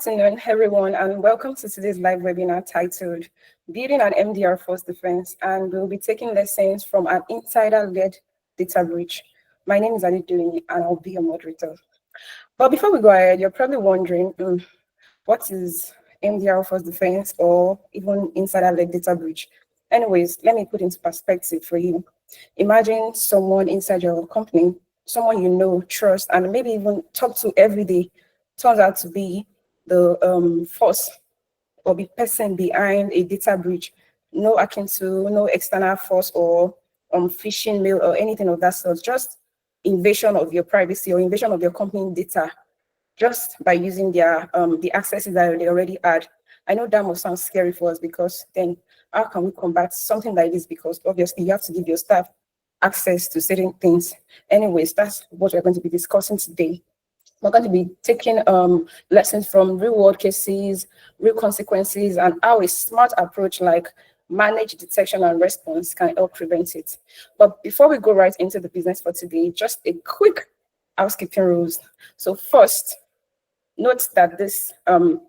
afternoon, everyone, and welcome to today's live webinar titled Building an MDR-First Defense, and we'll be taking lessons from an insider-led data breach. My name is Adedoyin, and I'll be your moderator. But before we go ahead, you're probably wondering, what is MDR-First Defense or even insider-led data breach? Anyways, let me put into perspective for you. Imagine someone inside your company, someone you know, trust, and maybe even talk to every day, turns out to be the force or the person behind a data breach. No akin to no external force or phishing mail or anything of that sort, just invasion of your privacy or invasion of your company data just by using their the accesses that they already had. I know that must sound scary for us, because then how can we combat something like this? Because obviously you have to give your staff access to certain things. Anyways, that's what we're going to be discussing today. We're going to be taking lessons from real world cases, real consequences, and how a smart approach like manage detection and response can help prevent it. But before we go right into the business for today, just a quick housekeeping rules. So first, note that this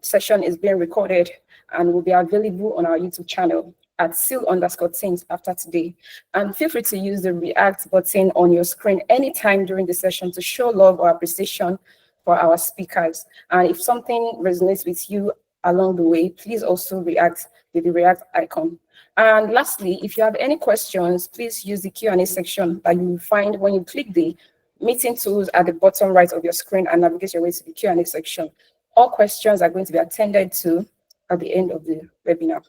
session is being recorded and will be available on our YouTube channel at @seal_teams after today. And feel free to use the react button on your screen anytime during the session to show love or appreciation for our speakers. And if something resonates with you along the way, please also react with the react icon. And lastly, if you have any questions, please use the Q&A section that you will find when you click the meeting tools at the bottom right of your screen and navigate your way to the Q&A section. All questions are going to be attended to at the end of the webinar.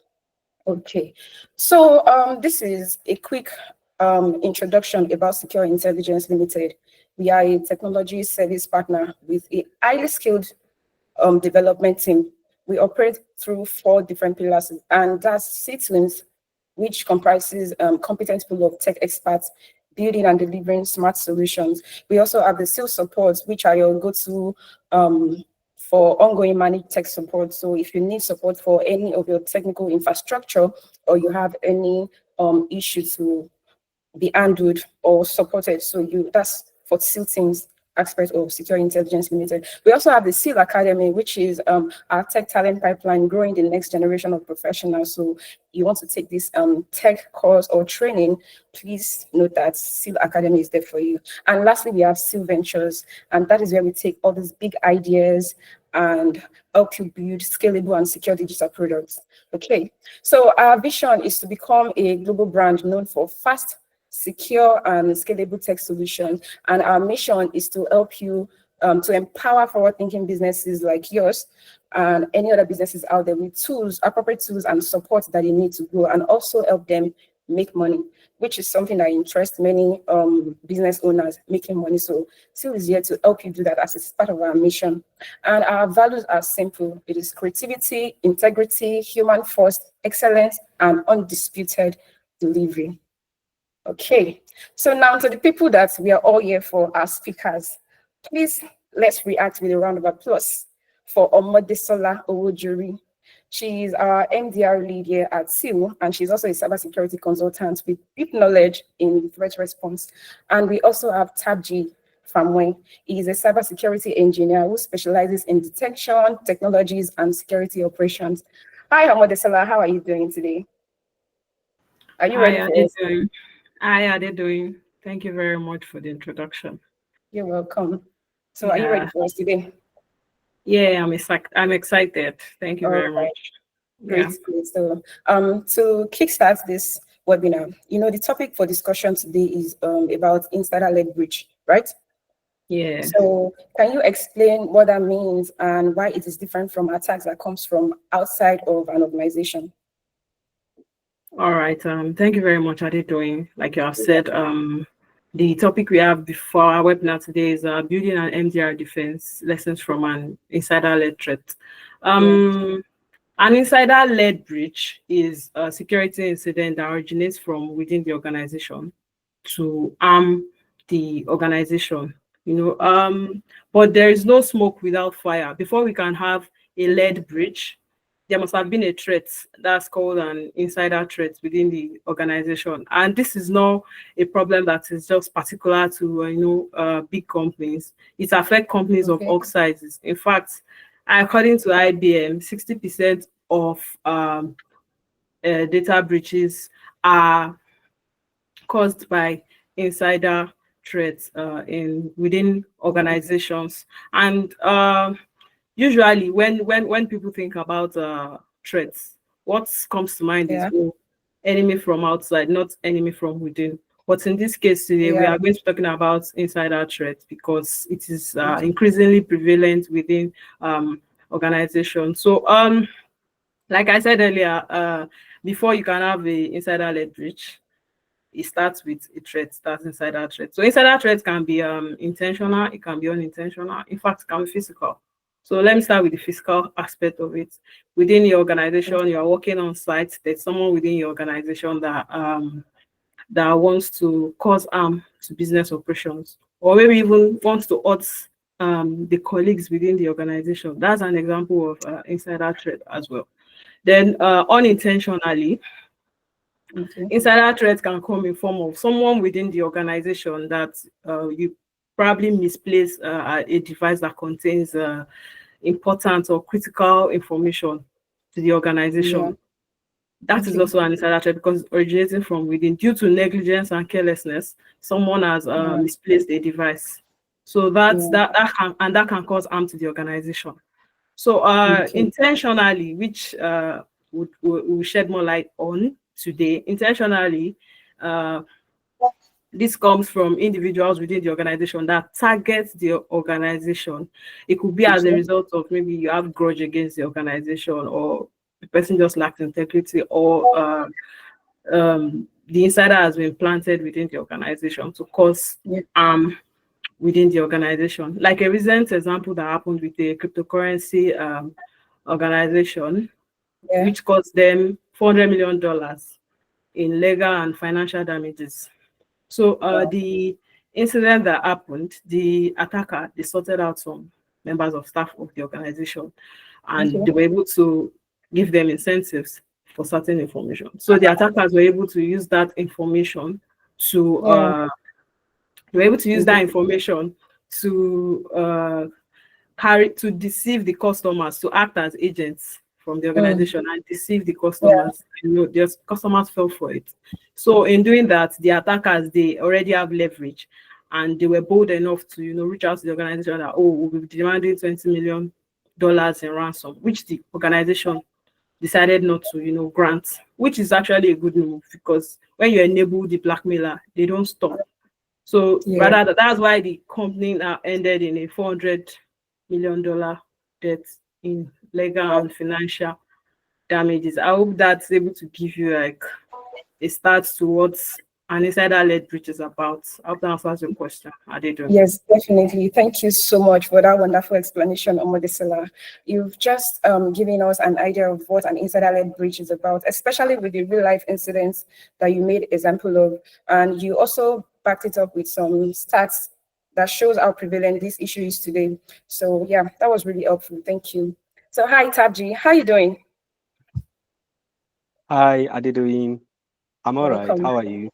Okay, so this is a quick introduction about Cecure Intelligence Limited. We are a technology service partner with a highly skilled development team. We operate through 4 different pillars, and that's C-Teams, which comprises competent pool of tech experts building and delivering smart solutions. We also have the sales support, which are your go-to for ongoing managed tech support. So if you need support for any of your technical infrastructure, or you have any issue to be handled or supported, so that's for SEAL teams aspect of Cecure Intelligence Limited. We also have the SEAL Academy, which is our tech talent pipeline, growing the next generation of professionals. So you want to take this tech course or training, please note that SEAL Academy is there for you. And lastly, we have SEAL Ventures, and that is where we take all these big ideas and help you build scalable and secure digital products. Okay, so our vision is to become a global brand known for fast, secure, and scalable tech solutions. And our mission is to help you to empower forward-thinking businesses like yours and any other businesses out there with tools, appropriate tools and support that you need to grow, and also help them make money, which is something that interests many business owners, making money. So SEAL is here to help you do that as it's part of our mission. And our values are simple. It is creativity, integrity, human first, excellence, and undisputed delivery. Okay, so now to the people that we are all here for, our speakers. Please, let's react with a round of applause for Omodesola Owojuri. She is our MDR lead here at SEAL, and she's also a cybersecurity consultant with deep knowledge in threat response. And we also have Tabji Famwe. He is a cybersecurity engineer who specializes in detection, technologies, and security operations. Hi, Omodesola, how are you doing today? Are you ready for us? Hi, are they doing? Thank you very much for the introduction. You're welcome. So are you ready for us today? Yeah, I'm excited. Thank you very much. Great. So to kickstart this webinar, the topic for discussion today is about insider-led breach, right? Yeah. So can you explain what that means and why it is different from attacks that comes from outside of an organization? All right. Thank you very much. Are they doing? Like you have said, the topic we have before our webinar today is building an MDR defense, lessons from an insider-led threat. An insider-led breach is a security incident that originates from within the organization to harm the organization. But there is no smoke without fire. Before we can have a lead breach, there must have been a threat that's called an insider threat within the organization. And this is not a problem that is just particular to big companies. It affects companies of all sizes. In fact, According to IBM, 60% of data breaches are caused by insider threats in within organizations. And usually, when people think about threats, what comes to mind is, Yeah. oh, enemy from outside, not enemy from within. But in this case today, we Yeah. are going to be talking about insider threats because it is Okay. increasingly prevalent within organizations. So, like I said earlier, before you can have a insider-led breach, it starts with a threat, starts insider threat. So insider threat can be intentional, it can be unintentional. In fact, it can be physical. So let me start with the physical aspect of it. Within your organization, you're working on site. There's someone within your organization that wants to cause harm to business operations, or maybe even wants to hurt the colleagues within the organization. That's an example of insider threat as well. Then unintentionally, Okay. insider threat can come in form of someone within the organization that you probably misplace a device that contains important or critical information to the Yeah. organization. That is Okay. also an insider threat because it's originating from within. Due to negligence and carelessness, someone has Yeah. misplaced a device. So Yeah. that can cause harm to the organization. So Okay. intentionally, which we'll shed more light on today, intentionally, uh, this comes from individuals within the organization that target the organization. It could be as a Okay. result of maybe you have grudge against the organization, or the person just lacks integrity, or the insider has been planted within the organization to cause Yeah. within the organization. Like a recent example that happened with a cryptocurrency organization, Yeah. which cost them $400 million in legal and financial damages. So Wow. the incident that happened, the attacker, they sorted out some members of staff of the organization, and Okay. they were able to give them incentives for certain information. So the attackers were able to use that information to Yeah. they were able to use Okay. that information to carry to deceive the customers, to act as agents from the Mm. organization and deceive the Yeah. customers. The customers fell for it. So in doing that, the attackers, they already have leverage, and they were bold enough to reach out to the organization that, oh, we'll be demanding $20 million in ransom, which the organization decided not to grant, which is actually a good move, because when you enable the blackmailer, they don't stop. So Yeah. rather, that's why the company now ended in a $400 million debt in legal Wow. and financial damages. I hope that's able to give you like a start to what an insider-led breach is about. I hope that answers your question. How they doing? Yes, definitely. Thank you so much for that wonderful explanation, Omodesela. You've just given us an idea of what an insider-led breach is about, especially with the real-life incidents that you made example of, and you also backed it up with some stats that shows how prevalent this issue is today. So yeah, that was really helpful. Thank you. So hi, Tabji. How you doing? Hi, Adedoyin. I'm all right. Welcome. How are you?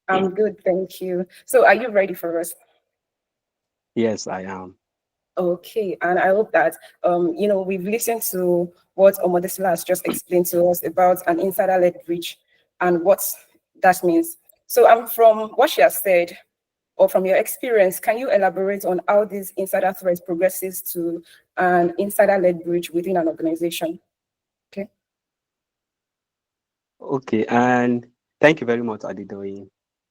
I'm good, thank you. So are you ready for us? Yes, I am. Okay, and I hope that we've listened to what Omodesla has just explained to us about an insider-led breach and what that means. So, from what she has said, or from your experience, can you elaborate on how this insider threat progresses to an insider-led breach within an organization? Okay, Okay, and thank you very much, Adedoyin. you're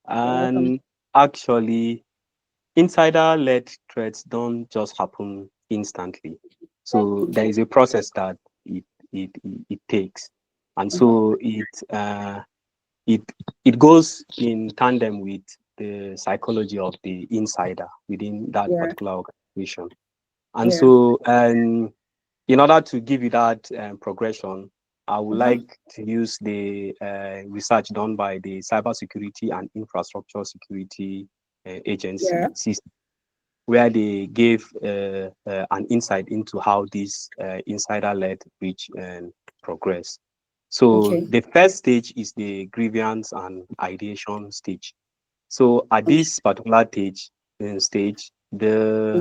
welcome. And actually, insider-led threats don't just happen instantly. So there Okay. is a process that it takes, and Mhm. so it it goes in tandem with the psychology of the insider within that Yeah, particular organization. And yeah. so, in order to give you that progression, I would Mhm. like to use the research done by the Cybersecurity and Infrastructure Security Yeah. Agency, CISOs, where they gave an insight into how this insider-led breach progress. So Okay. the first stage is the grievance and ideation stage. So at Okay. this particular stage, the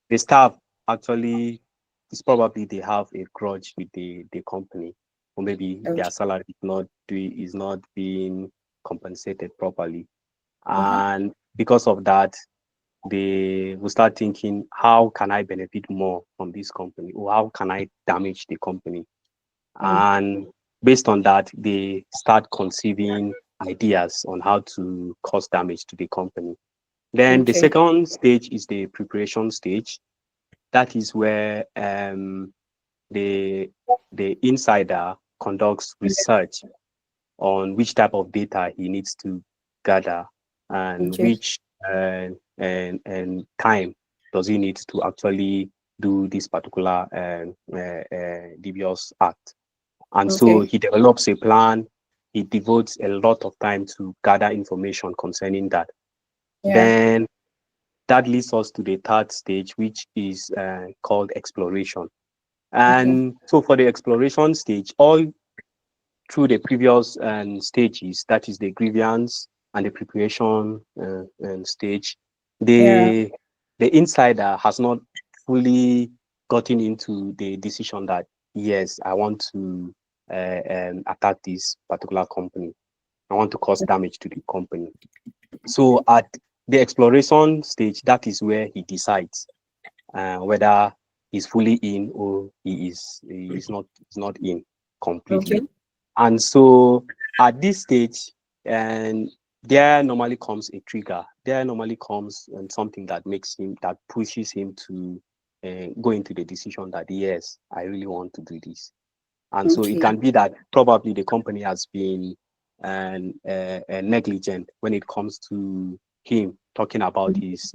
Okay. staff actually it's probably they have a grudge with the company, or maybe their Okay. salary is not being compensated properly. Mm-hmm. And because of that, they will start thinking, how can I benefit more from this company, or how can I damage the company? Mm. And based on that, they start conceiving ideas on how to cause damage to the company. Then the Okay. second stage is the preparation stage. That is where the insider conducts research on which type of data he needs to gather, and Okay. which and time does he need to actually do this particular devious act. And so Okay. he develops a plan. He devotes a lot of time to gather information concerning that. Yeah. Then that leads us to the third stage, which is called exploration. Okay. And so for the exploration stage, all through the previous stages, that is the grievance and the preparation stage, Yeah. the insider has not fully gotten into the decision that, yes, I want to attack this particular company. I want to cause damage to the company. So at the exploration stage, that is where he decides whether he's fully in, or he's not in completely. Okay. And so at this stage, and there normally comes a trigger. There normally comes something that pushes him to go into the decision that, yes, I really want to do this. And so it Okay. can be that probably the company has been negligent when it comes to him talking about his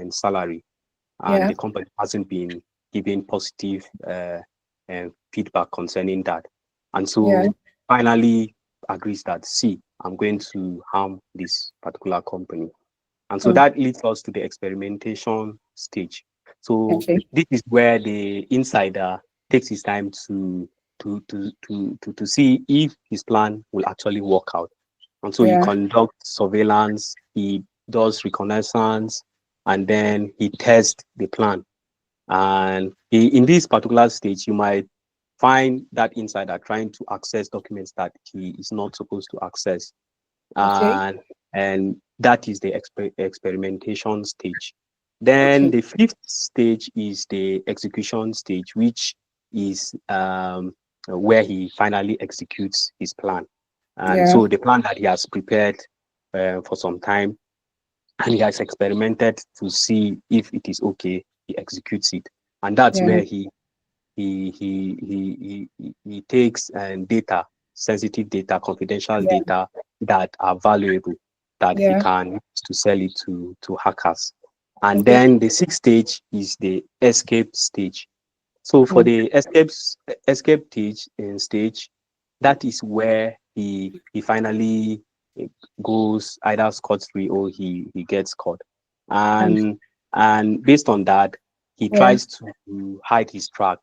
salary, and Yeah. the company hasn't been giving positive feedback concerning that. And Yeah. so finally agrees that, see, I'm going to harm this particular company. And so Mm. that leads us to the experimentation stage. So Okay. this is where the insider takes his time to see if his plan will actually work out. And so he Yeah. conducts surveillance, he does reconnaissance, and then he tests the plan. And in this particular stage, you might find that insider trying to access documents that he is not supposed to access. Okay. And that is the experimentation stage. Then Okay. the fifth stage is the execution stage, which is where he finally executes his plan. And Yeah. so the plan that he has prepared for some time, and he has experimented to see if it is okay, he executes it. And that's Yeah. where he takes data, sensitive data, confidential Yeah. data that are valuable, that he Yeah. can use to sell it to hackers. And Okay. then the sixth stage is the escape stage. So for Mm. the escape stage, that is where he finally eh, goes either scot free, or he gets caught. Mm. And based on that, he Yeah. tries to hide his track.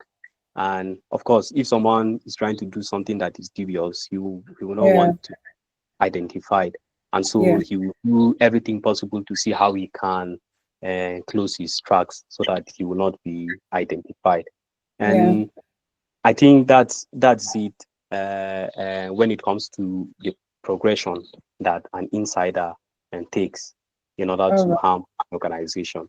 And of course, if someone is trying to do something that is dubious, he will not Yeah. want to identify it. And so Yeah. he will do everything possible to see how he can close his tracks so that he will not be identified. Yeah. And I think that's it when it comes to the progression that an insider takes in order All to right. harm an organization.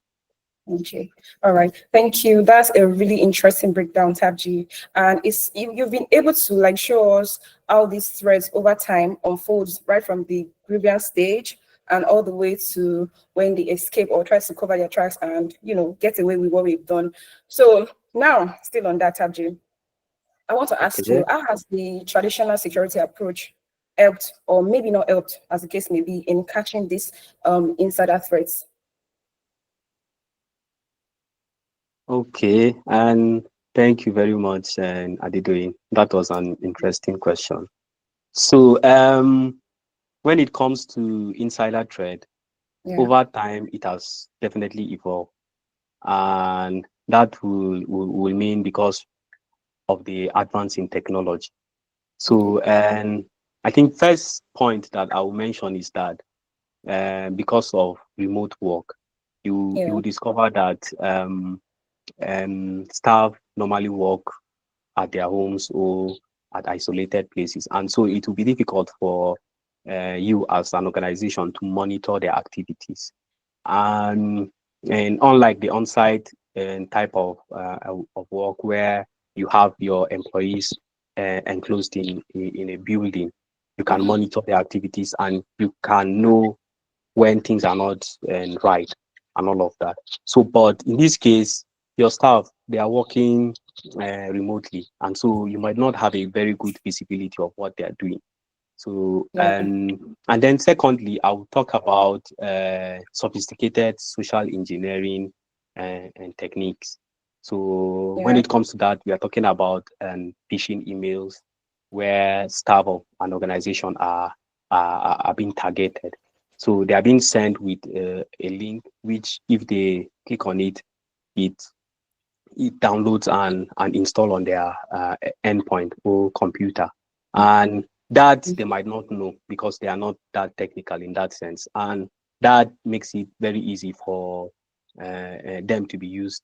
Okay. All right. Thank you. That's a really interesting breakdown, Tabji. And you've been able to like show us how these threads over time unfolds right from the grievance stage and all the way to when they escape or try to cover their tracks and get away with what we've done. So now, still on that, Tabji, I want to ask Okay. you, how has the traditional security approach helped, or maybe not helped, as the case may be, in catching these insider threats? Okay. And thank you very much, Adedoyin. That was an interesting question. So when it comes to insider threat, Yeah. over time it has definitely evolved. And that will mean because of the advance in technology. Okay. So, and I think first point that I will mention is that because of remote work, you Yeah. will discover that staff normally work at their homes or at isolated places, and so it will be difficult for you as an organization to monitor their activities. And unlike the on-site type of work where you have your employees enclosed in a building, you can monitor their activities and you can know when things are not right and all of that. So, but in this case, your staff, they are working remotely, and so you might not have a very good visibility of what they are doing. So, Yeah. and then secondly, I will talk about sophisticated social engineering and techniques. So when Yeah. it comes to that, we are talking about phishing emails where staff of an organization are being targeted. So they are being sent with a link, which if they click on it, it it downloads and install on their endpoint or computer. And that they might not know because they are not that technical in that sense. And that makes it very easy for them to be used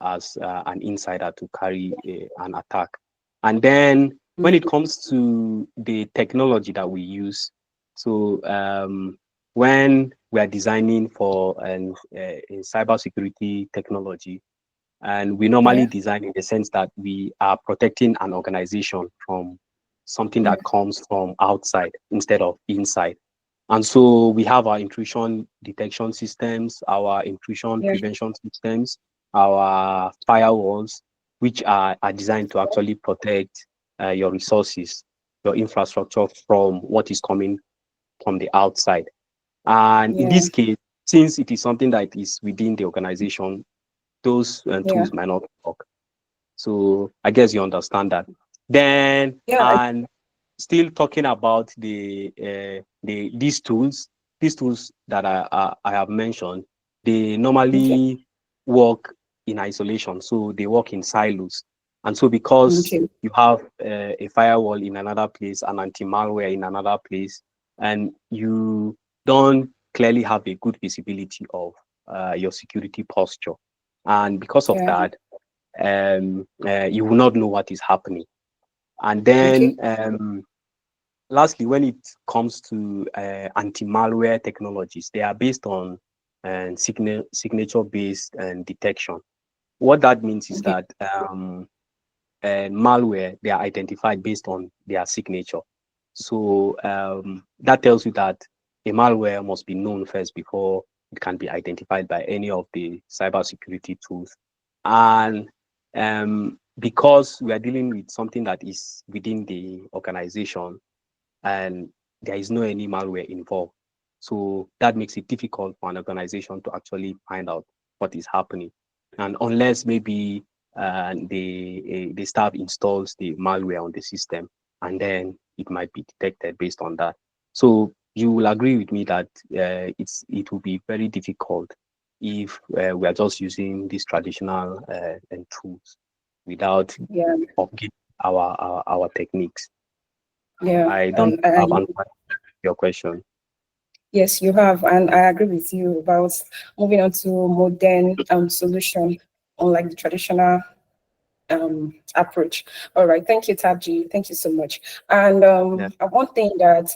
as an insider to carry an attack. And then when it comes to the technology that we use, so when we are designing for a cybersecurity technology, and we normally Yeah. design in the sense that we are protecting an organization from something Yeah. that comes from outside instead of inside. And so we have our intrusion detection systems, our intrusion Yeah. prevention systems, our firewalls, which are designed to actually protect your resources, your infrastructure from what is coming from the outside. And in Yeah. this case, since it is something that is within the organization, those Yeah. tools might not work. So I guess you understand that. Then, Yeah. and still talking about the these tools that I have mentioned, they Okay. normally work in isolation. So they work in silos. And so because Okay. you have a firewall in another place, an anti-malware in another place, and you don't clearly have a good visibility of your security posture. And because of Yeah. that, you will not know what is happening. And then, Okay. lastly, when it comes to anti-malware technologies, they are based on signature-based detection. What that means is Okay. that malware, they are identified based on their signature. So that tells you that a malware must be known first before it can be identified by any of the cybersecurity tools. And because we are dealing with something that is within the organization and there is no any malware involved, so that makes it difficult for an organization to actually find out what is happening. And unless maybe the staff installs the malware on the system, and then it might be detected based on that. So you will agree with me that it will be very difficult if we are just using these traditional tools without Yeah. upgrading our techniques. Yeah. I don't And have answered your question. yes, you have, and I agree with you about moving on to modern solution, unlike the traditional approach. All right, thank you, Tabji. Thank you so much. And Yeah. one thing that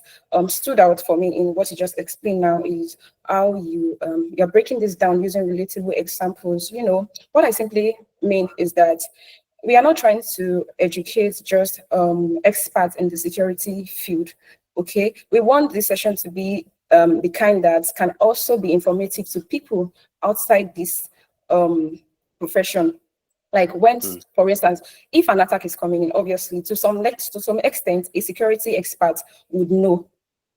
stood out for me in what you just explained now is how you're breaking this down using relatable examples. What I simply mean is that we are not trying to educate just experts in the security field. Okay, we want this session to be the kind that can also be informative to people outside this profession. Like when, Mm, for instance, if an attack is coming in, obviously to some extent, a security expert would know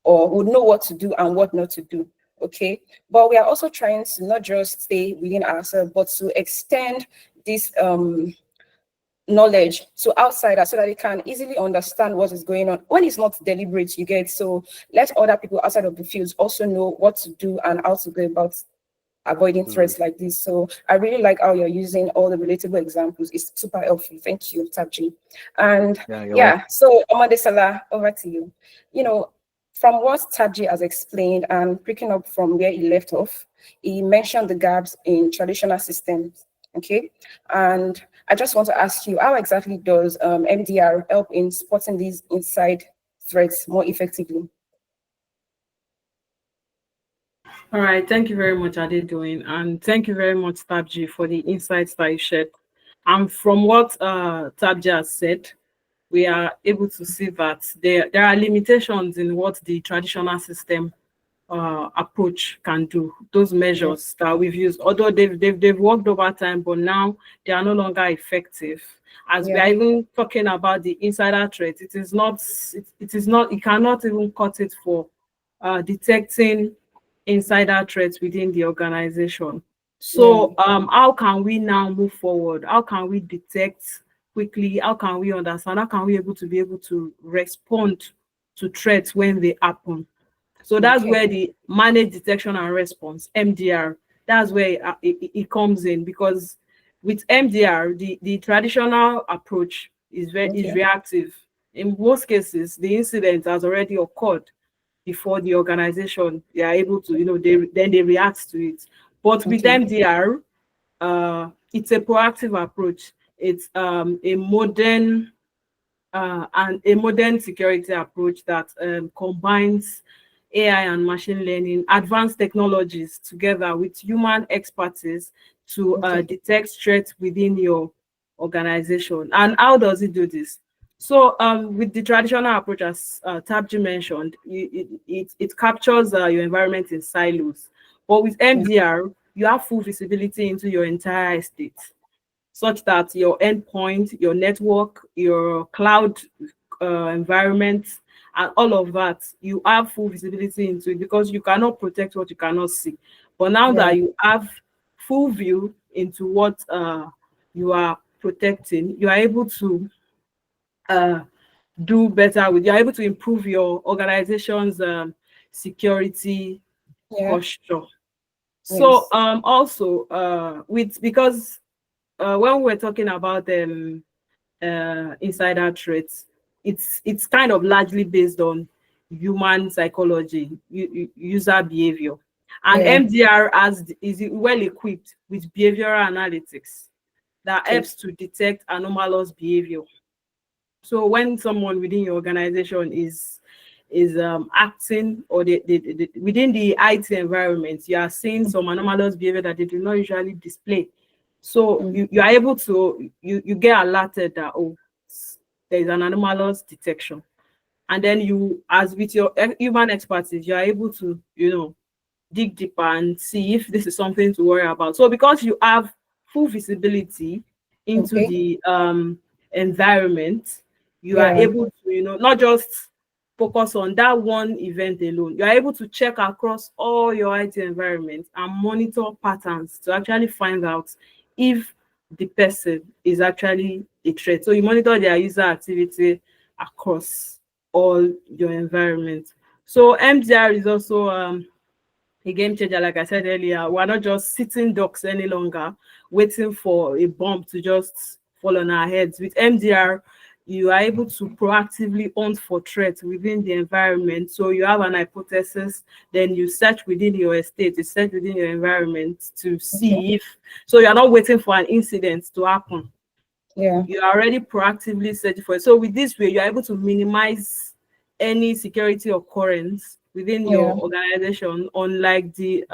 or would know what to do and what not to do. Okay. But we are also trying to not just stay within ourselves, but to extend this knowledge to outsiders so that they can easily understand what is going on when it's not deliberate, you get. So let other people outside of the fields also know what to do and how to go about avoiding mm. threats like this. So I really like how you're using all the relatable examples. It's super helpful. Thank you, Taji. And Yeah, you're welcome. yeah, so Amade Salah, over to you. From what Taji has explained and picking up from where he left off, he mentioned the gaps in traditional systems Okay, and I just want to ask you, how exactly does MDR help in spotting these inside threats more effectively? All right, thank you very much, Adedoyin, and thank you very much, Tabji, for the insights that you shared. And from what Tabji has said, we are able to see that there are limitations in what the traditional system approach can do. Those Yeah, measures that we've used, although they've worked over time, but now they are no longer effective. As we yeah, are even talking about the insider threat, it is not, it cannot even cut it for detecting insider threats within the organization. yeah, So how can we now move forward? How can we detect quickly? How can we understand? How can we be able to respond to threats when they happen? So that's okay, where the managed detection and response, MDR, that's where it comes in, because with MDR, the traditional approach is okay, reactive. In most cases, the incident has already occurred before the organization they are able to, they react to it. But with okay, MDR, it's a proactive approach. It's a modern security approach that combines AI and machine learning, advanced technologies together with human expertise to okay, detect threats within your organization. And how does it do this? So, with the traditional approach, as Tabji mentioned, it captures your environment in silos. But with yeah, MDR, you have full visibility into your entire estate, such that your endpoint, your network, your cloud environment, and all of that, you have full visibility into it, because you cannot protect what you cannot see. But now yeah, that you have full view into what you are protecting, you are able to uh, do better with, you're able to improve your organization's security yeah, posture. So yes, also with because when we're talking about insider threats, it's kind of largely based on human psychology, user behavior, and yeah, MDR is well equipped with behavioral analytics that okay, helps to detect anomalous behavior. So when someone within your organization is acting, or within the IT environment, you are seeing some anomalous behavior that they do not usually display. So mm, you are able to you get alerted that, oh, there is an anomalous detection, and then you, as with your human expertise, you are able to dig deeper and see if this is something to worry about. So because you have full visibility into okay, the environment, you are yeah, able to, not just focus on that one event alone. You are able to check across all your IT environment and monitor patterns to actually find out if the person is actually a threat. So you monitor their user activity across all your environment. So MDR is also a game changer. Like I said earlier, we're not just sitting ducks any longer, waiting for a bomb to just fall on our heads. With MDR, you are able to proactively hunt for threats within the environment. So you have an hypothesis, then you search within your estate, you search within your environment to okay, see if, so you're not waiting for an incident to happen. yeah, You are already proactively searching for it. So with this way, you're able to minimize any security occurrence within yeah, your organization, unlike the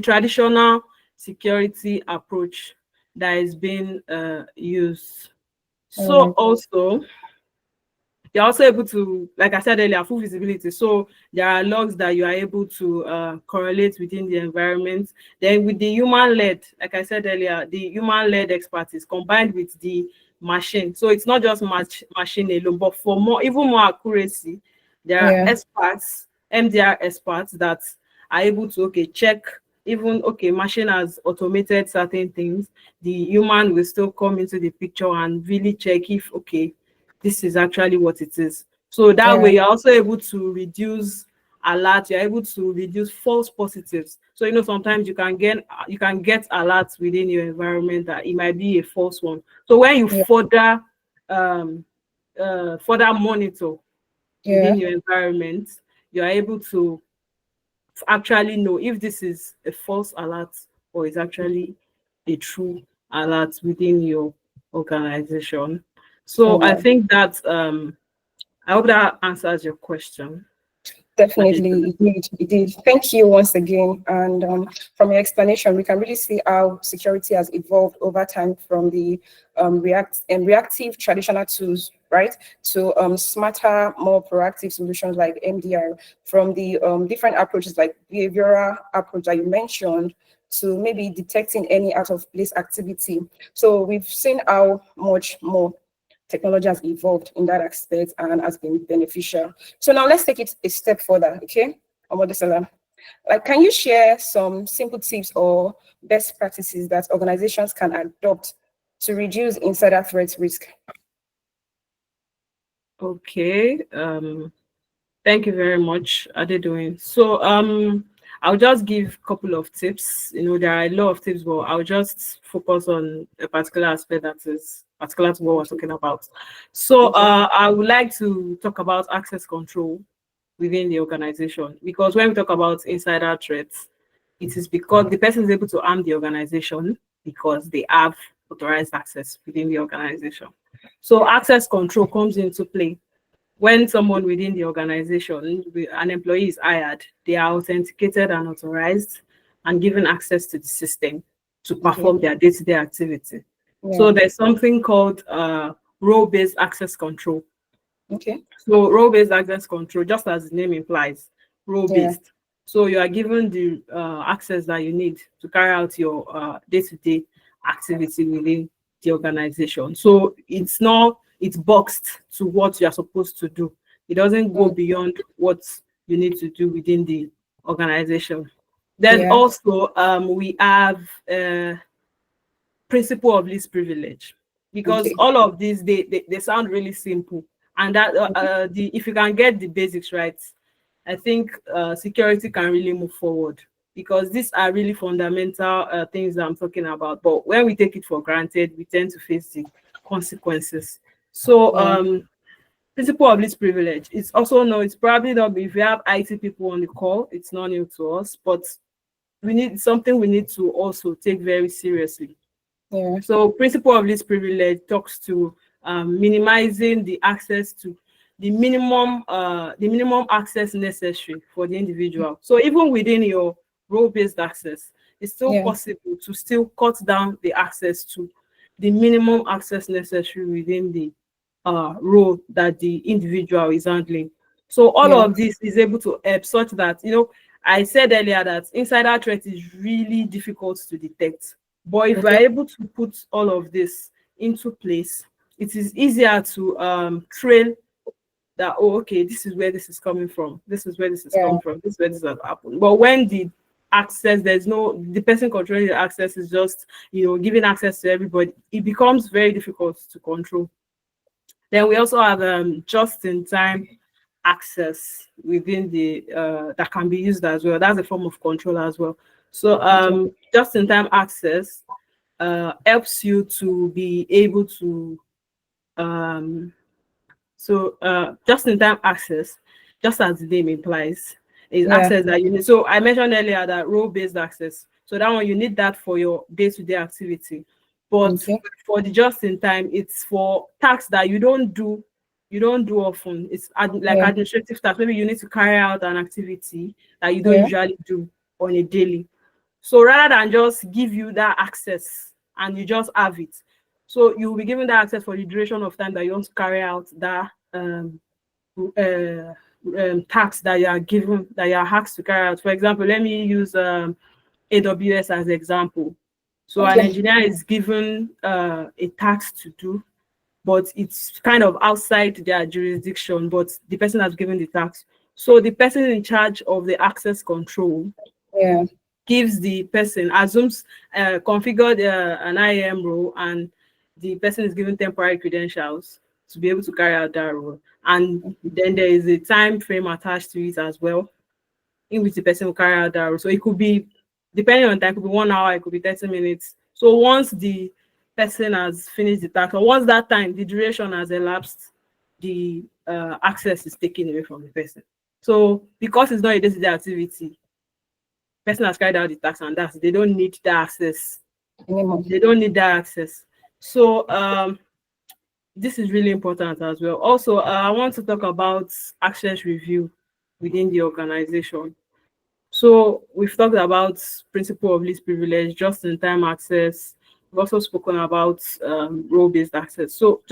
traditional security approach that is being used. all So right, also, you're also able to, like I said earlier, full visibility. So there are logs that you are able to correlate within the environment. Then with the human-led, like I said earlier, the human-led expertise combined with the machine. So it's not just machine alone, but for even more accuracy, there are yeah, experts, MDR experts, that are able to, okay, check, even, okay, machine has automated certain things, the human will still come into the picture and really check if, okay, this is actually what it is. So that yeah, way you're also able to reduce alerts, you're able to reduce false positives. So sometimes you can get alerts within your environment that it might be a false one. So when you yeah, um further monitor yeah, within your environment, you are able to actually know if this is a false alert or is actually a true alert within your organization. So I Yeah. think that I hope that answers your question. Definitely, it did. It did. Thank you once again. And from your explanation, we can really see how security has evolved over time from the reactive traditional tools, right, to smarter, more proactive solutions like MDR. From the different approaches like behavioral approach that you mentioned to maybe detecting any out of place activity. So we've seen how much more technology has evolved in that aspect and has been beneficial. So now let's take it a step further, okay? Omodesala. Like, can you share some simple tips or best practices that organizations can adopt to reduce insider threat risk? Okay. Thank you very much, Adedoyin. So I'll just give a couple of tips. You know, there are a lot of tips, but I'll just focus on a particular aspect that is particular to what we're talking about. So Okay. I would like to talk about access control within the organization, because when we talk about insider threats, it is because the person is able to harm the organization because they have authorized access within the organization. So access control comes into play when someone within the organization, an employee is hired, they are authenticated and authorized and given access to the system to Okay. perform their day-to-day activity. Yeah. So there's something called role-based access control. Okay. So role-based access control, just as the name implies, Yeah. role-based. So you are given the access that you need to carry out your day-to-day activity within the organization. So it's boxed to what you are supposed to do. It doesn't go Mm. beyond what you need to do within the organization. Then Yeah. also we have principle of least privilege, because Okay. all of these they sound really simple, and that the if you can get the basics right, I think security can really move forward, because these are really fundamental things that I'm talking about, but when we take it for granted we tend to face the consequences. So Yeah. principle of least privilege, it's also known, it's probably not, if we have IT people on the call, it's not new to us, but we need to also take very seriously. Yeah. So principle of least privilege talks to minimizing the access to the minimum access necessary for the individual. So even within your role-based access, it's still Yeah. possible to still cut down the access to the minimum access necessary within the role that the individual is handling. So all Yeah. of this is able to help such that, you know, I said earlier that insider threat is really difficult to detect. But if we're Okay. able to put all of this into place, it is easier to trail that, oh, okay, this is where this is coming from. This is where this is Yeah. coming from. This is where this has happened. But when the access, there's no, the person controlling the access is just, you know, giving access to everybody, it becomes very difficult to control. Then we also have just-in-time access within the that can be used as well. That's a form of control as well. So Okay. just-in-time access helps you to be able to um, just-in-time access, just as the name implies, is Yeah. access that you need. So I mentioned earlier that role-based access. So that one you need that for your day-to-day activity. But Okay. for the just-in-time, it's for tasks that you don't do often. It's like Yeah. administrative tasks. Maybe you need to carry out an activity that you don't Yeah. usually do on a daily. So rather than just give you that access and you just have it, so you will be given that access for the duration of time that you want to carry out that task that you are given, that you are asked to carry out. For example, let me use AWS as example. So an Okay. engineer is given a task to do, but it's kind of outside their jurisdiction, but the person has given the task. So the person in charge of the access control Yeah. gives the person, assumes configured an IAM role, and the person is given temporary credentials to be able to carry out that role. And then there is a time frame attached to it as well, in which the person will carry out that role. So it could be, depending on time, it could be 1 hour, it could be 30 minutes. So once the person has finished the task, or once that time, the duration has elapsed, the access is taken away from the person. So because it's not a day-to-day activity, person has carried out the task and they don't need that access. Anymore. They don't need that access. So this is really important as well. Also, I want to talk about access review within the organization. So we've talked about principle of least privilege, just-in-time access. We've also spoken about role-based access. So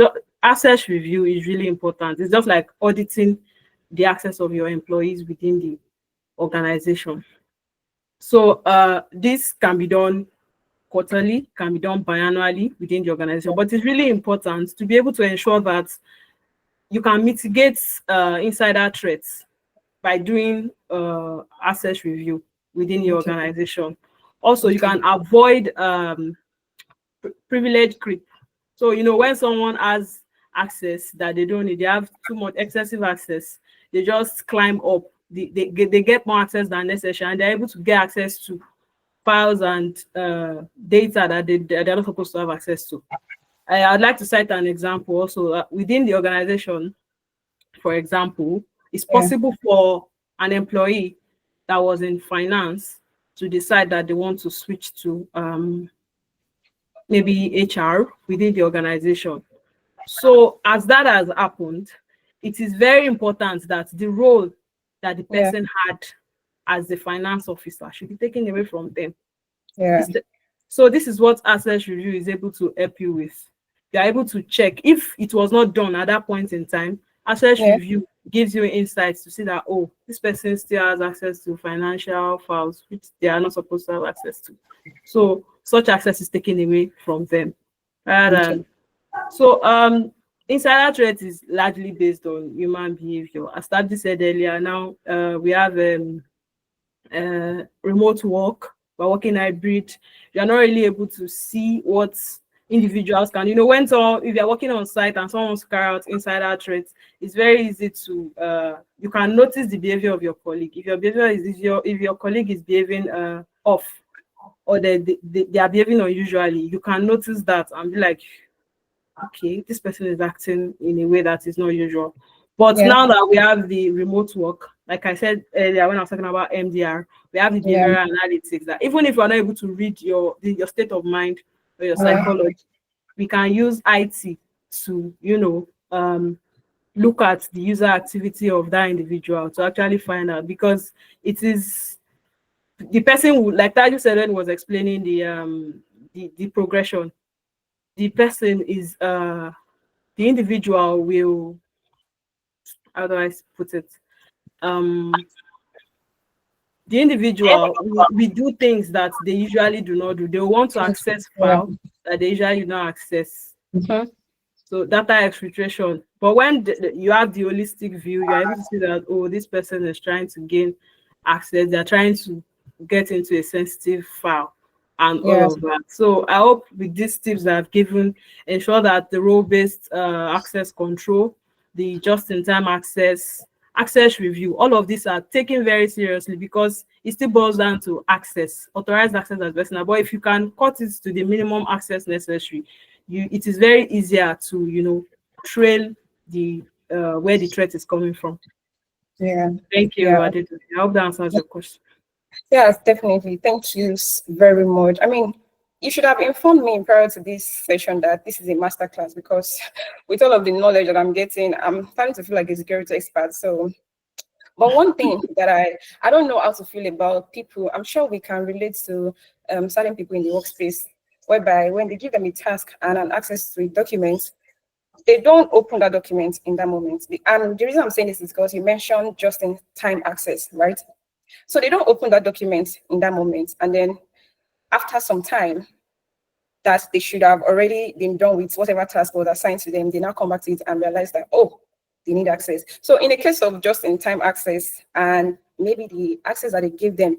access review is really important. It's just like auditing the access of your employees within the organization. So this can be done quarterly, can be done biannually within the organization, but it's really important to be able to ensure that you can mitigate insider threats by doing access review within the Okay. organization. Also, you Okay. can avoid privilege creep. So, when someone has access that they don't need, they have too much excessive access, they just climb up, they get more access than necessary, and they're able to get access to files and data that they're not supposed to have access to. I'd like to cite an example also. Within the organization, for example, it's Yeah. possible for an employee that was in finance to decide that they want to switch to maybe HR within the organization. So as that has happened, it is very important that the role that the Yeah. person had as the finance officer should be taken away from them. Yeah. So this is what access review is able to help you with. You are able to check if it was not done at that point in time. Access Yeah. review gives you insights to see that, oh, this person still has access to financial files which they are not supposed to have access to. So such access is taken away from them. Okay. So insider threat is largely based on human behavior. As Tabdi said earlier, now we have remote work, we're working hybrid. You're not really able to see what individuals can. When if you're working on site and someone wants to carry out insider threats, it's very easy to you can notice the behavior of your colleague. If your colleague is behaving off, or they are behaving unusually, you can notice that and be like, okay, this person is acting in a way that is not usual. But Yeah. now that we have the remote work, like I said earlier when I was talking about MDR, we have the Yeah. behavioral analytics that even if you're not able to read your state of mind or your Yeah. psychology, we can use IT to, look at the user activity of that individual to actually find out, because it is the person who, like that you said when was explaining the progression, the person is the individual will, how do I put it? Um, the individual will do things that they usually do not do. They want to access Yeah. file that they usually do not access. Mhm. So data exfiltration. But when you have the holistic view, you're able to see that, oh, this person is trying to gain access. They're trying to get into a sensitive file and Yeah. all of that. So I hope with these tips that I've given, ensure that the role-based access control, the just-in-time access review, all of these are taken very seriously, because it still boils down to access, authorized access as personal. But if you can cut it to the minimum access necessary, it is very easier to trail the where the threat is coming from. Yeah. Thank you, Yeah. Adetu. I hope that answers your question. Yes, definitely. Thank you very much. I mean, you should have informed me prior to this session that this is a masterclass, because with all of the knowledge that I'm getting, I'm starting to feel like a security expert. So, but one thing that I don't know how to feel about people, I'm sure we can relate to certain people in the workspace, whereby when they give them a task and an access to a document, they don't open that document in that moment. And the reason I'm saying this is because you mentioned just in time access, right? So they don't open that document in that moment. And then after some time that they should have already been done with whatever task was assigned to them, they now come back to it and realize that, oh, they need access. So in the case of just in time access, and maybe the access that they give them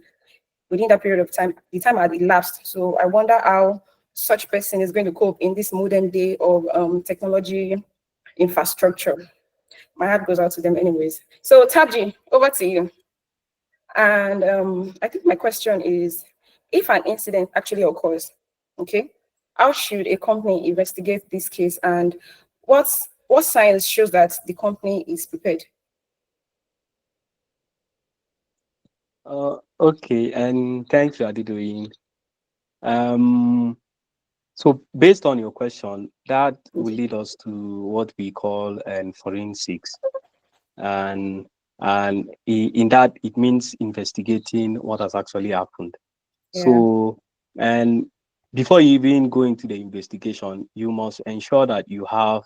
within that period of time, the time had elapsed. So I wonder how such person is going to cope in this modern day of technology infrastructure. My heart goes out to them anyways. So Tabji, over to you. And I think my question is, if an incident actually occurs, okay, how should a company investigate this case, and what science shows that the company is prepared? Okay, and thanks for doing. Um, so based on your question, that will lead us to what we call forensics, and in that it means investigating what has actually happened. Yeah, So, and before you even go into the investigation, you must ensure that you have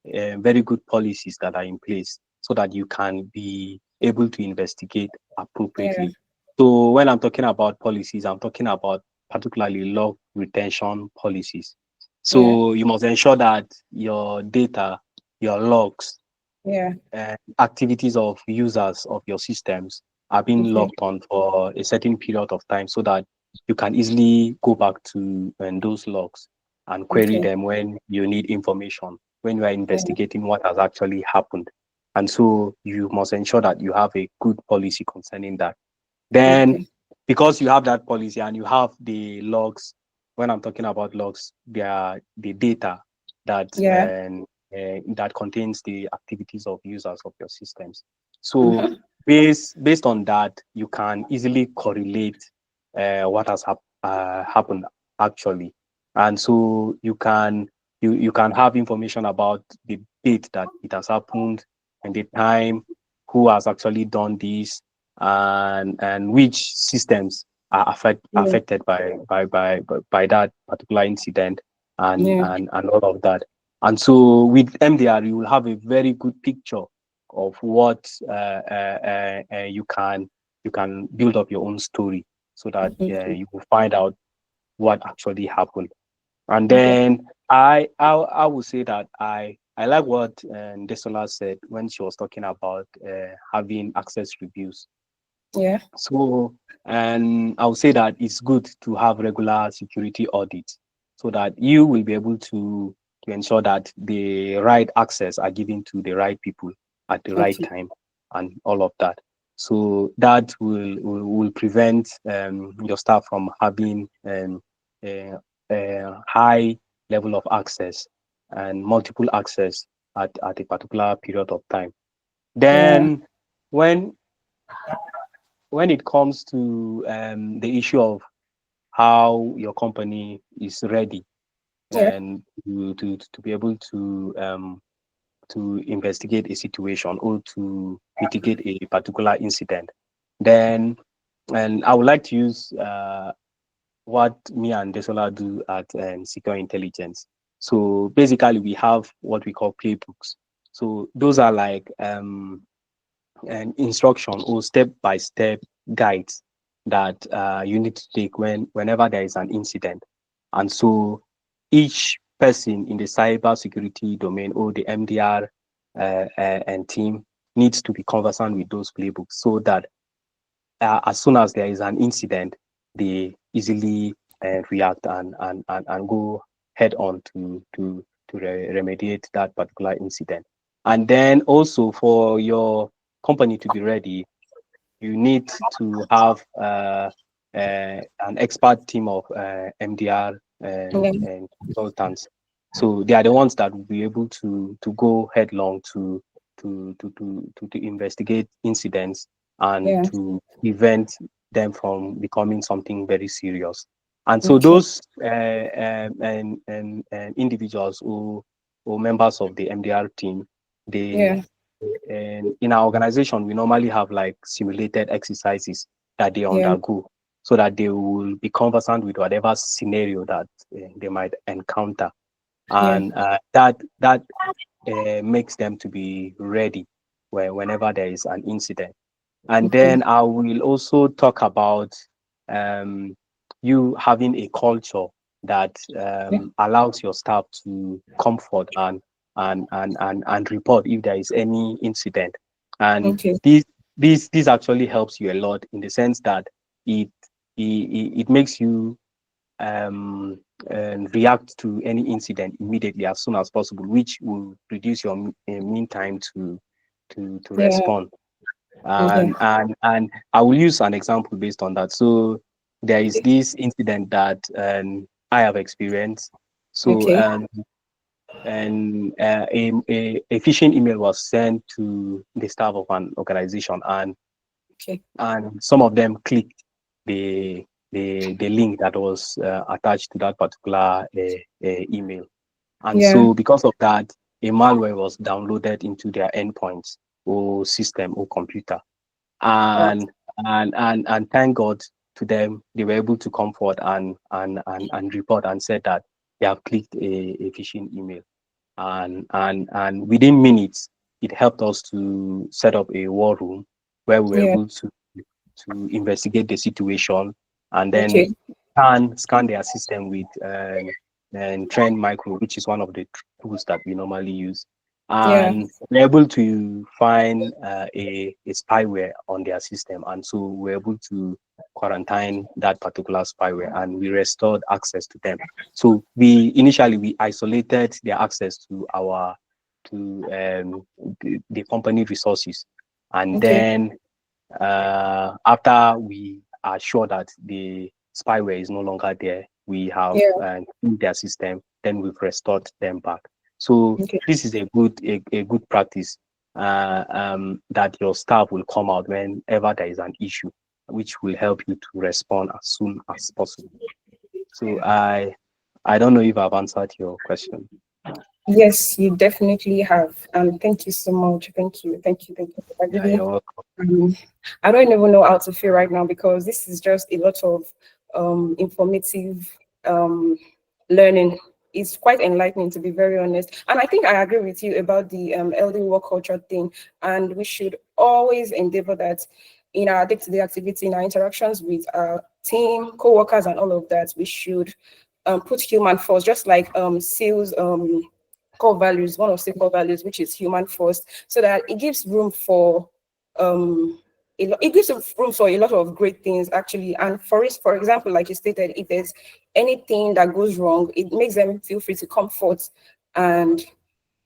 very good policies that are in place so that you can be able to investigate yeah, appropriately. So when I'm talking about policies, I'm talking about particularly log retention policies. yeah, So you must ensure that your data, your logs, yeah. activities of users of your systems are being Okay, logged on for a certain period of time so that you can easily go back to those logs and query okay, them when you need information, when you are yeah, investigating what has actually happened. And so you must ensure that you have a good policy concerning that. Then, okay, because you have that policy and you have the logs, when I'm talking about logs, they are the data yeah, that contains the activities of users of your systems. So, mm-hmm. based on that, you can easily correlate what has happened actually, and so you can have information about the date that it has happened and the time, who has actually done this, and which systems are Yeah, affected by that particular incident, yeah, and all of that. And so with MDR, you will have a very good picture of what you can build up your own story so that okay, you will find out what actually happened. And okay, then I would say that I like what Desola said when she was talking about having access reviews. yeah, So, and I would say that it's good to have regular security audits so that you will be able to ensure that the right access are given to the right people at the right okay, time and all of that. So that will prevent your staff from having a high level of access and multiple access at a particular period of time. yeah, Then when when it comes to the issue of how your company is ready yeah, and to be able to investigate a situation or to mitigate a particular incident, then and I would like to use what me and Desola do at Secure Intelligence. So basically, we have what we call playbooks. So those are like an instruction or step-by-step guides that you need to take whenever there is an incident. And so each person in the cyber security domain or the MDR and team needs to be conversant with those playbooks so that as soon as there is an incident, they easily react and go head on to remediate that particular incident. And then also for your company to be ready, you need to have an expert team of MDR yeah, and consultants. So they are the ones that will be able to go headlong to investigate incidents and yeah, to prevent them from becoming something very serious. And so okay, those and individuals who or members of the MDR team, they yeah, and in our organization, we normally have like simulated exercises that they yeah, undergo so that they will be conversant with whatever scenario that they might encounter. yeah, And that makes them to be ready whenever there is an incident. And okay, then I will also talk about um, you having a culture that yeah, allows your staff to comfort and report if there is any incident. And okay, this actually helps you a lot in the sense that it it makes you and react to any incident immediately as soon as possible, which will reduce your mean time to yeah, respond. okay, And I will use an example based on that. So there is okay, this incident that I have experienced. So okay, a phishing email was sent to the staff of an organization, okay, and some of them clicked. the link that was attached to that particular email. And Yeah. so because of that, a malware was downloaded into their endpoints or system or computer. And thank God to them, they were able to come forward and report and said that they have clicked a phishing email. And within minutes, it helped us to set up a war room where we were Yeah. able to investigate the situation and then Okay. scan their system with Trend Micro, which is one of the tools that we normally use. Yeah. And we're able to find a spyware on their system. And so we're able to quarantine that particular spyware and we restored access to them. So we initially isolated their access to our the company resources. And Okay. then after we are sure that the spyware is no longer there, we have Yeah. cleaned their system, then we've restored them back. So Okay. this is a good practice that your staff will come out whenever there is an issue, which will help you to respond as soon as possible. So I don't know if I've answered your question. Yes, you definitely have. Thank you so much. Thank you. Thank you. Thank you. I Yeah, really, you're welcome. I don't even know how to feel right now because this is just a lot of informative learning. It's quite enlightening, to be very honest. And I think I agree with you about the LD work culture thing. And we should always endeavor that in our day-to-day activity, in our interactions with our team, co-workers, and all of that, we should put human first, just like sales core values, one of the core values, which is human first, so that it gives room for it gives room for a lot of great things actually. And for example, like you stated, if there's anything that goes wrong, it makes them feel free to come forth and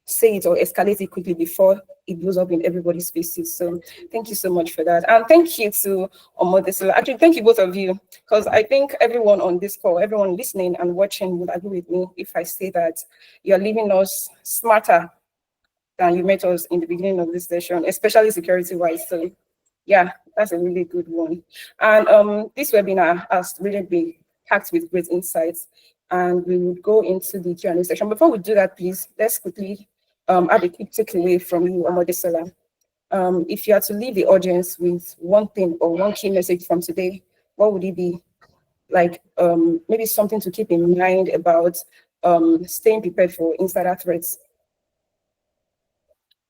say it or escalate it quickly before it blows up in everybody's faces. So thank you so much for that. And thank you to Omodesila. Actually, thank you both of you, because I think everyone on this call, everyone listening and watching would agree with me if I say that you're leaving us smarter than you met us in the beginning of this session, especially security-wise. So yeah, that's a really good one. And this webinar has really been packed with great insights. And we would go into the Q&A section. Before we do that, please, let's quickly have a quick takeaway from you, Omodesola. If you are to leave the audience with one thing or one key message from today, what would it be? Like maybe something to keep in mind about staying prepared for insider threats.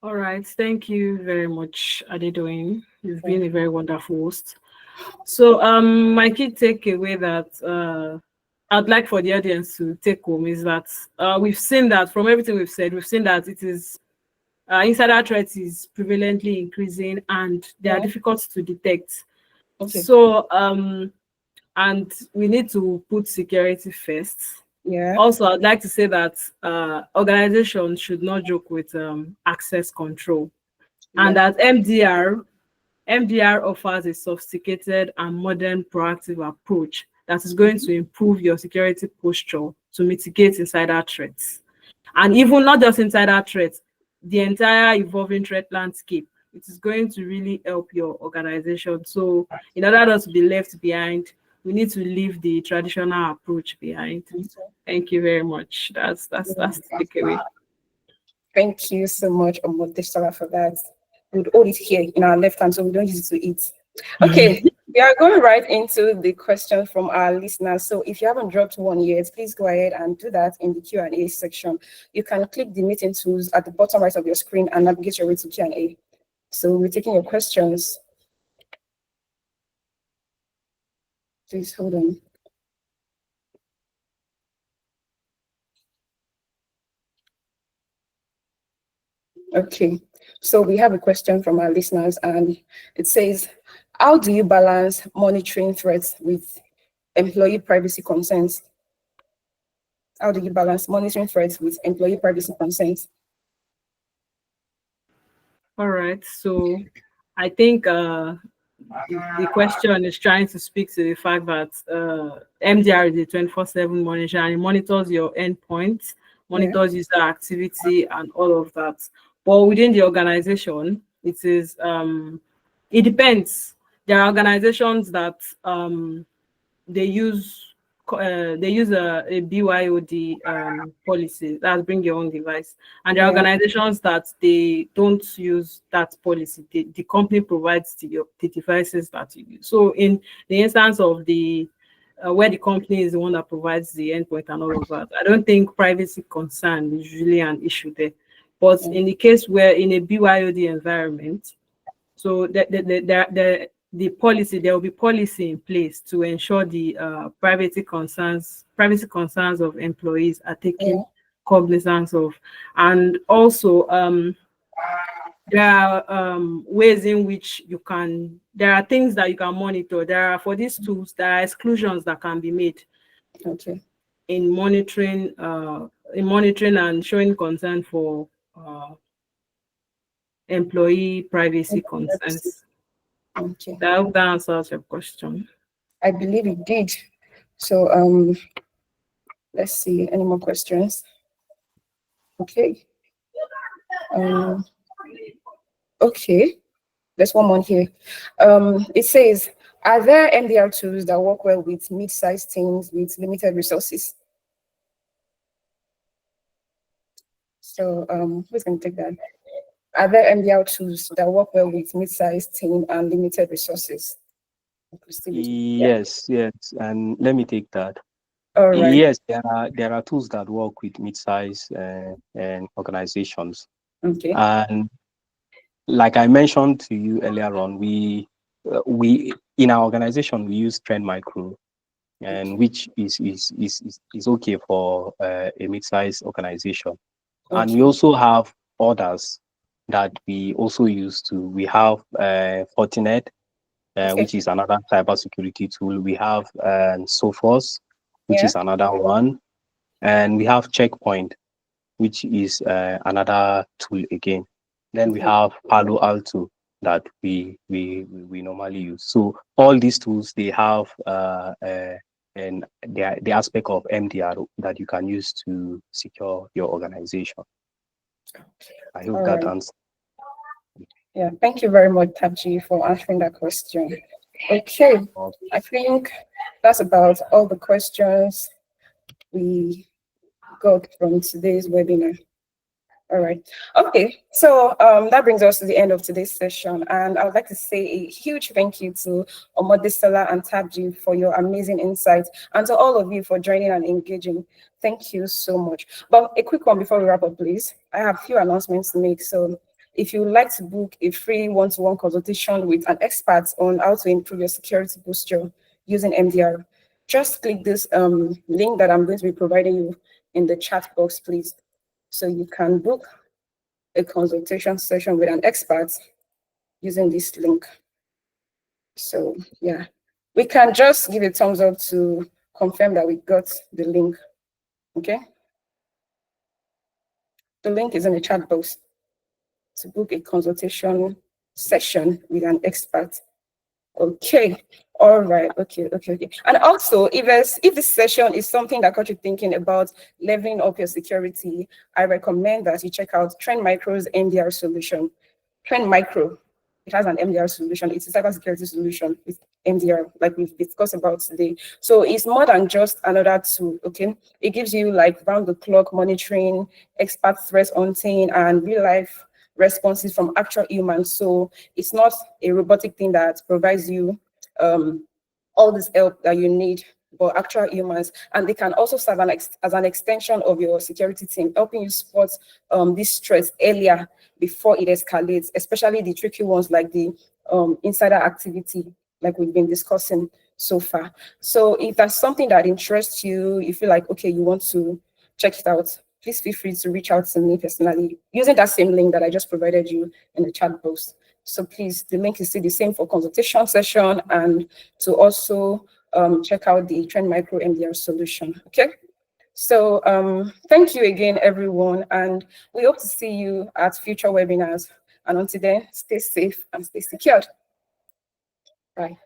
All right, thank you very much, Adedoyin. You've been a very wonderful host. So my key takeaway that I'd like for the audience to take home is that we've seen that from everything we've said, we've seen that it is insider threats is prevalently increasing and they are difficult to detect. Okay. So and we need to put security first. Yeah. Also, I'd like to say that organizations should not joke with access control, and that MDR offers a sophisticated and modern proactive approach that is going to improve your security posture to mitigate insider threats. And even not just insider threats, the entire evolving threat landscape. It is going to really help your organization. So in order not to be left behind, we need to leave the traditional approach behind. Thank you very much. That's the takeaway. Thank you so much, Omodesola, for that. We would hold it here in our left hand so we don't use it to eat. Okay, we are going right into the questions from our listeners. So if you haven't dropped one yet, please go ahead and do that in the Q&A section. You can click the meeting tools at the bottom right of your screen and navigate your way to Q&A. So we're taking your questions. Please hold on. Okay, so we have a question from our listeners and it says, how do you balance monitoring threats with employee privacy concerns? How do you balance monitoring threats with employee privacy concerns? All right, so I think the question is trying to speak to the fact that MDR is a 24/7 monitor and it monitors your endpoints, monitors user activity and all of that. But within the organization, it depends. there are organizations that they use a BYOD policy, that's bring your own device, and there are Yeah. organizations that they don't use that policy. The company provides the devices that you use. So in the instance of the where the company is the one that provides the endpoint and all of that, I don't think privacy concern is usually an issue there. But Yeah. in the case where in a BYOD environment, so the policy, there will be policy in place to ensure the privacy concerns of employees are Yeah. taken cognizance of. And also there are ways in which there are things that you can monitor. There are, for these tools, there are exclusions that can be made Okay. in monitoring and showing concern for employee privacy concerns. Okay. I hope that answers your question. I believe it did. So let's see, any more questions? Okay. Okay. There's one more here. It says, are there MDR tools that work well with mid-sized teams with limited resources? So who's going to take that? Are there MDR tools that work well with mid-sized team and limited resources? Yes, yes, and let me take that. All right. Yes, there are tools that work with mid-size and organizations, Okay. and like I mentioned to you earlier on, we in our organization we use Trend Micro, and which is okay for a mid-size organization. And we also have others that we also use too. We have Fortinet, which is another cybersecurity tool. We have Sophos, which is another one, and we have Checkpoint, which is another tool again. Then we have Palo Alto that we normally use. So all these tools, they have and the aspect of MDR that you can use to secure your organization. I hope that answers. Yeah, thank you very much, Tabji, for answering that question. Okay, I think that's about all the questions we got from today's webinar. All right. Okay. So that brings us to the end of today's session. And I would like to say a huge thank you to Omodesala and Tabji for your amazing insights, and to all of you for joining and engaging. Thank you so much. But a quick one before we wrap up, please. I have a few announcements to make. So if you would like to book a free one-to-one consultation with an expert on how to improve your security posture using MDR, just click this link that I'm going to be providing you in the chat box, please. So you can book a consultation session with an expert using this link. So yeah, we can just give a thumbs up to confirm that we got the link. Okay. The link is in the chat box to book a consultation session with an expert. Okay. All right. Okay. And also, if this session is something that got you thinking about leveling up your security, I recommend that you check out Trend Micro's MDR solution. Trend Micro, it has an MDR solution. It's a cybersecurity solution with MDR, like we've discussed about today. So it's more than just another tool. Okay, it gives you like round-the-clock monitoring, expert threat hunting, and real-life responses from actual humans. So it's not a robotic thing that provides you all this help that you need, but actual humans. And they can also serve as an extension of your security team, helping you spot this threats earlier before it escalates, especially the tricky ones like the insider activity, like we've been discussing so far. So if that's something that interests you, you feel like, okay, you want to check it out, please feel free to reach out to me personally using that same link that I just provided you in the chat box. So please, the link is still the same for consultation session and to also check out the Trend Micro MDR solution. Okay. So thank you again, everyone, and we hope to see you at future webinars. And until then, stay safe and stay secured. Bye.